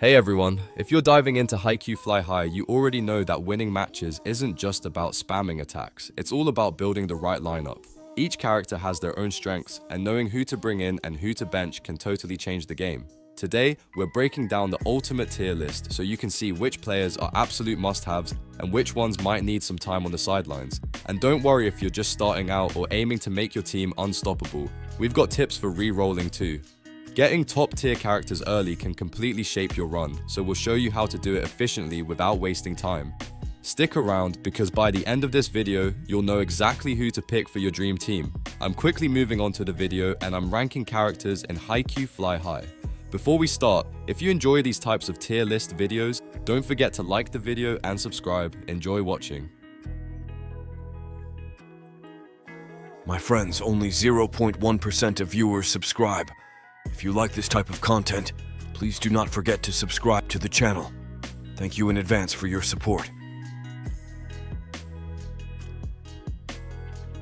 Hey everyone, if you're diving into Haikyu Fly High, you already know that winning matches isn't just about spamming attacks, it's all about building the right lineup. Each character has their own strengths, and knowing who to bring in and who to bench can totally change the game. Today, we're breaking down the ultimate tier list so you can see which players are absolute must-haves and which ones might need some time on the sidelines. And don't worry if you're just starting out or aiming to make your team unstoppable, we've got tips for re-rolling too. Getting top tier characters early can completely shape your run, so we'll show you how to do it efficiently without wasting time. Stick around because by the end of this video, you'll know exactly who to pick for your dream team. I'm quickly moving on to the video and I'm ranking characters in Haikyu Fly High. Before we start, if you enjoy these types of tier list videos, don't forget to like the video and subscribe. Enjoy watching. My friends, only 0.1% of viewers subscribe. If you like this type of content, please do not forget to subscribe to the channel. Thank you in advance for your support.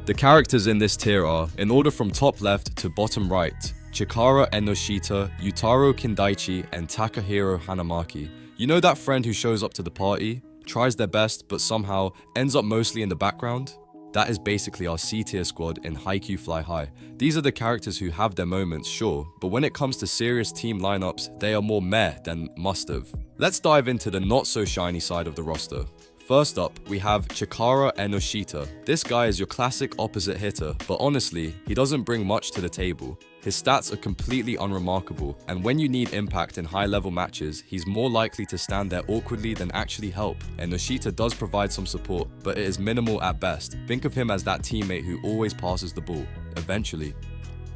The characters in this tier are, in order from top left to bottom right, Chikara Enoshita, Yutaro Kindaichi, and Takahiro Hanamaki. You know that friend who shows up to the party, tries their best, but somehow ends up mostly in the background? That is basically our C-tier squad in Haikyu Fly High. These are the characters who have their moments, sure, but when it comes to serious team lineups, they are more meh than must-have. Let's dive into the not-so-shiny side of the roster. First up, we have Chikara Enoshita. This guy is your classic opposite hitter, but honestly, he doesn't bring much to the table. His stats are completely unremarkable, and when you need impact in high-level matches, he's more likely to stand there awkwardly than actually help. Enoshita does provide some support, but it is minimal at best. Think of him as that teammate who always passes the ball, eventually.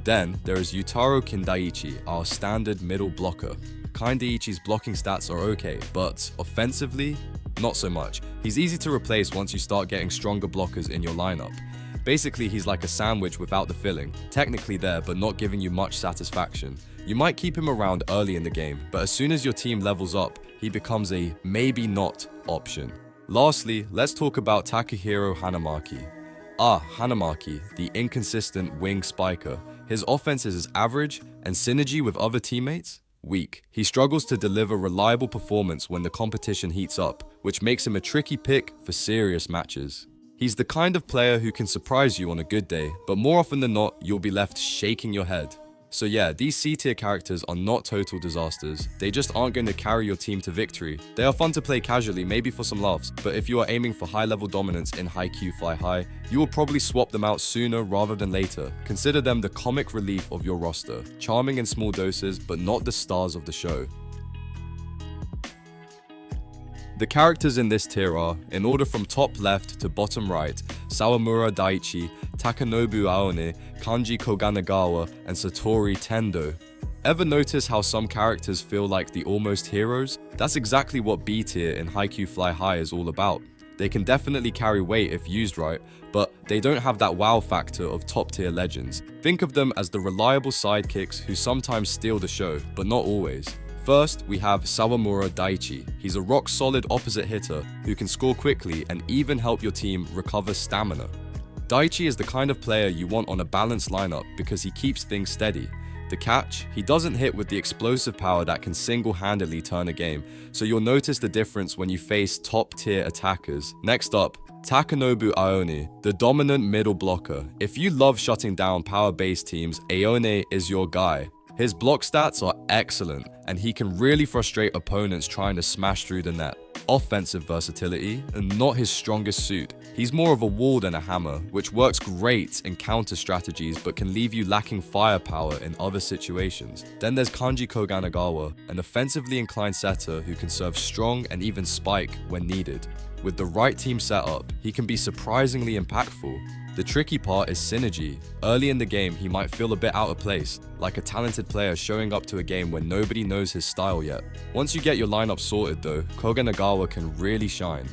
Then, there is Yutaro Kindaichi, our standard middle blocker. Kindaichi's blocking stats are okay, but offensively, not so much. He's easy to replace once you start getting stronger blockers in your lineup. Basically, he's like a sandwich without the filling, technically there but not giving you much satisfaction. You might keep him around early in the game, but as soon as your team levels up, he becomes a maybe not option. Lastly, let's talk about Takahiro Hanamaki. Hanamaki, the inconsistent wing spiker. His offense is average, and synergy with other teammates? Weak. He struggles to deliver reliable performance when the competition heats up, which makes him a tricky pick for serious matches. He's the kind of player who can surprise you on a good day, but more often than not, you'll be left shaking your head. So yeah, these C-tier characters are not total disasters. They just aren't going to carry your team to victory. They are fun to play casually, maybe for some laughs, but if you are aiming for high-level dominance in Haikyu Fly High, you will probably swap them out sooner rather than later. Consider them the comic relief of your roster, charming in small doses, but not the stars of the show. The characters in this tier are, in order from top left to bottom right, Sawamura Daichi, Takanobu Aone, Kanji Koganagawa, and Satori Tendo. Ever notice how some characters feel like the almost heroes? That's exactly what B tier in Haikyu Fly High is all about. They can definitely carry weight if used right, but they don't have that wow factor of top tier legends. Think of them as the reliable sidekicks who sometimes steal the show, but not always. First, we have Sawamura Daichi. He's a rock-solid opposite hitter who can score quickly and even help your team recover stamina. Daichi is the kind of player you want on a balanced lineup because he keeps things steady. The catch? He doesn't hit with the explosive power that can single-handedly turn a game, so you'll notice the difference when you face top-tier attackers. Next up, Takanobu Aone, the dominant middle blocker. If you love shutting down power-based teams, Aone is your guy. His block stats are excellent, and he can really frustrate opponents trying to smash through the net. Offensive versatility, and not his strongest suit. He's more of a wall than a hammer, which works great in counter strategies but can leave you lacking firepower in other situations. Then there's Kanji Koganagawa, an offensively inclined setter who can serve strong and even spike when needed. With the right team setup, he can be surprisingly impactful. The tricky part is synergy. Early in the game, he might feel a bit out of place, like a talented player showing up to a game when nobody knows his style yet. Once you get your lineup sorted though, Koganagawa can really shine.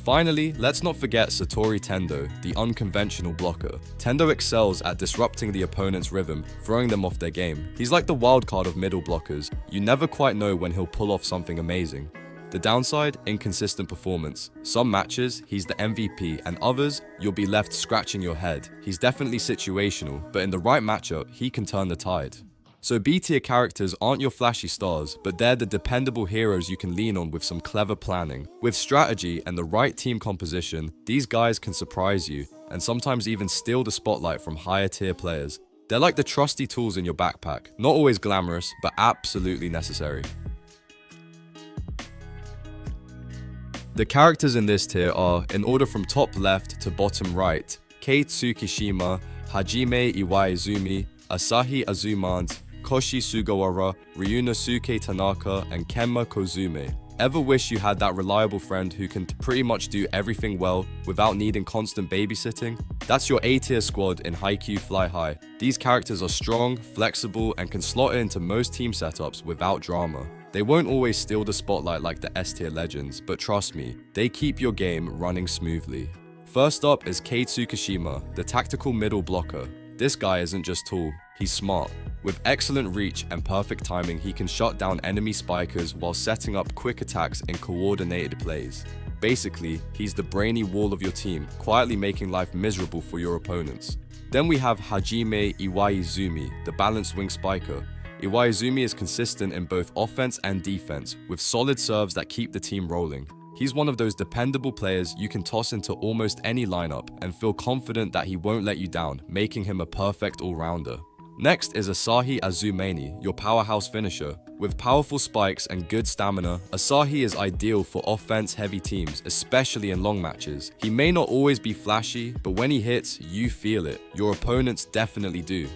Finally, let's not forget Satori Tendo, the unconventional blocker. Tendo excels at disrupting the opponent's rhythm, throwing them off their game. He's like the wild card of middle blockers. You never quite know when he'll pull off something amazing. The downside, inconsistent performance. Some matches, he's the MVP, and others, you'll be left scratching your head. He's definitely situational, but in the right matchup, he can turn the tide. So B tier characters aren't your flashy stars, but they're the dependable heroes you can lean on with some clever planning. With strategy and the right team composition, these guys can surprise you, and sometimes even steal the spotlight from higher tier players. They're like the trusty tools in your backpack, not always glamorous, but absolutely necessary. The characters in this tier are, in order from top left to bottom right, Kei Tsukishima, Hajime Iwaizumi, Asahi Azumance, Koshi Sugawara, Ryunosuke Tanaka, and Kenma Kozume. Ever wish you had that reliable friend who can pretty much do everything well without needing constant babysitting? That's your A tier squad in Haikyu Fly High. These characters are strong, flexible, and can slot into most team setups without drama. They won't always steal the spotlight like the S tier legends, but trust me, they keep your game running smoothly. First up is Kei Tsukishima, the tactical middle blocker. This guy isn't just tall, he's smart. With excellent reach and perfect timing, he can shut down enemy spikers while setting up quick attacks in coordinated plays. Basically, he's the brainy wall of your team, quietly making life miserable for your opponents. Then we have Hajime Iwaizumi, the balanced wing spiker. Iwaizumi is consistent in both offense and defense, with solid serves that keep the team rolling. He's one of those dependable players you can toss into almost any lineup and feel confident that he won't let you down, making him a perfect all-rounder. Next is Asahi Azumane, your powerhouse finisher. With powerful spikes and good stamina, Asahi is ideal for offense-heavy teams, especially in long matches. He may not always be flashy, but when he hits, you feel it. Your opponents definitely do.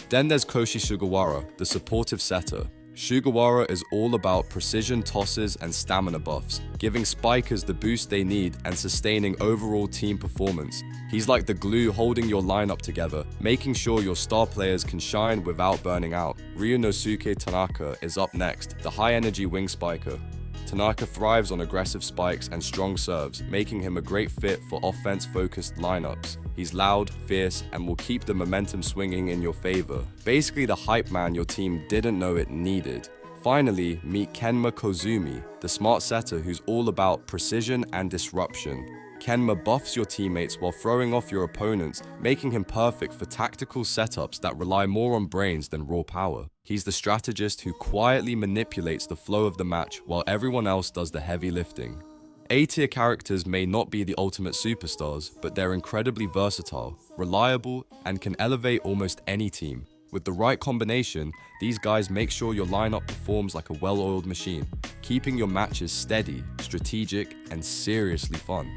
Then there's Koshi Sugawara, the supportive setter. Sugawara is all about precision tosses and stamina buffs, giving spikers the boost they need and sustaining overall team performance. He's like the glue holding your lineup together, making sure your star players can shine without burning out. Ryunosuke Tanaka is up next, the high-energy wing spiker. Tanaka thrives on aggressive spikes and strong serves, making him a great fit for offense-focused lineups. He's loud, fierce, and will keep the momentum swinging in your favor. Basically the hype man your team didn't know it needed. Finally, meet Kenma Kozumi, the smart setter who's all about precision and disruption. Kenma buffs your teammates while throwing off your opponents, making him perfect for tactical setups that rely more on brains than raw power. He's the strategist who quietly manipulates the flow of the match while everyone else does the heavy lifting. A-tier characters may not be the ultimate superstars, but they're incredibly versatile, reliable, and can elevate almost any team. With the right combination, these guys make sure your lineup performs like a well-oiled machine, keeping your matches steady, strategic, and seriously fun.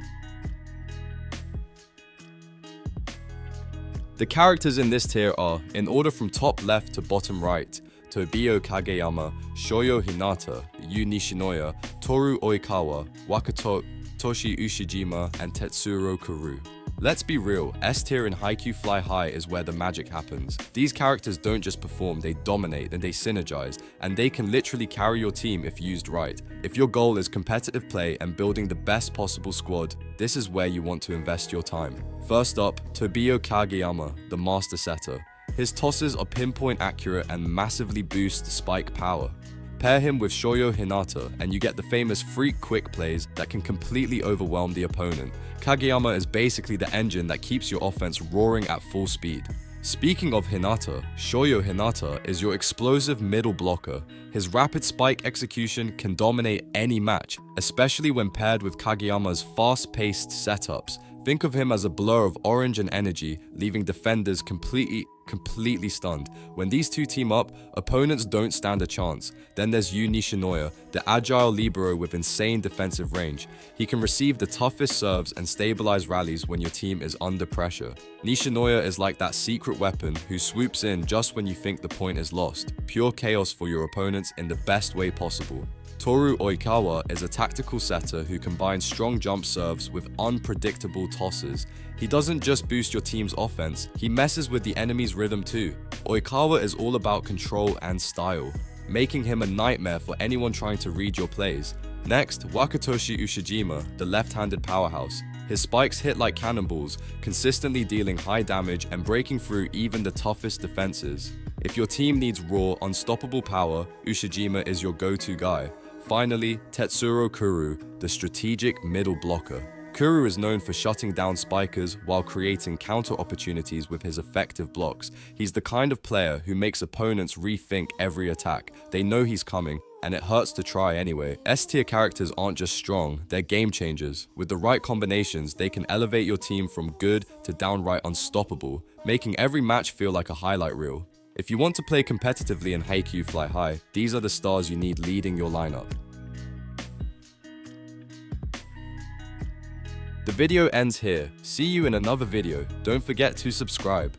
The characters in this tier are, in order from top left to bottom right, Tobio Kageyama, Shoyo Hinata, Yu Nishinoya, Toru Oikawa, Wakato, Toshi Ushijima, and Tetsuro Kuru. Let's be real, S tier in Haikyu Fly High is where the magic happens. These characters don't just perform, they dominate and they synergize, and they can literally carry your team if used right. If your goal is competitive play and building the best possible squad, this is where you want to invest your time. First up, Tobio Kageyama, the master setter. His tosses are pinpoint accurate and massively boost spike power. Pair him with Shoyo Hinata and you get the famous freak quick plays that can completely overwhelm the opponent. Kageyama is basically the engine that keeps your offense roaring at full speed. Speaking of Hinata, Shoyo Hinata is your explosive middle blocker. His rapid spike execution can dominate any match, especially when paired with Kageyama's fast-paced setups. Think of him as a blur of orange and energy, leaving defenders completely stunned. When these two team up, opponents don't stand a chance. Then there's Yu Nishinoya, the agile libero with insane defensive range. He can receive the toughest serves and stabilize rallies when your team is under pressure. Nishinoya is like that secret weapon who swoops in just when you think the point is lost. Pure chaos for your opponents in the best way possible. Toru Oikawa is a tactical setter who combines strong jump serves with unpredictable tosses. He doesn't just boost your team's offense, he messes with the enemy's rhythm too. Oikawa is all about control and style, making him a nightmare for anyone trying to read your plays. Next, Wakatoshi Ushijima, the left-handed powerhouse. His spikes hit like cannonballs, consistently dealing high damage and breaking through even the toughest defenses. If your team needs raw, unstoppable power, Ushijima is your go-to guy. Finally, Tetsuro Kuru, the strategic middle blocker. Kuru is known for shutting down spikers while creating counter opportunities with his effective blocks. He's the kind of player who makes opponents rethink every attack. They know he's coming, and it hurts to try anyway. S-tier characters aren't just strong, they're game changers. With the right combinations, they can elevate your team from good to downright unstoppable, making every match feel like a highlight reel. If you want to play competitively in Haikyu Fly High, these are the stars you need leading your lineup. The video ends here. See you in another video. Don't forget to subscribe.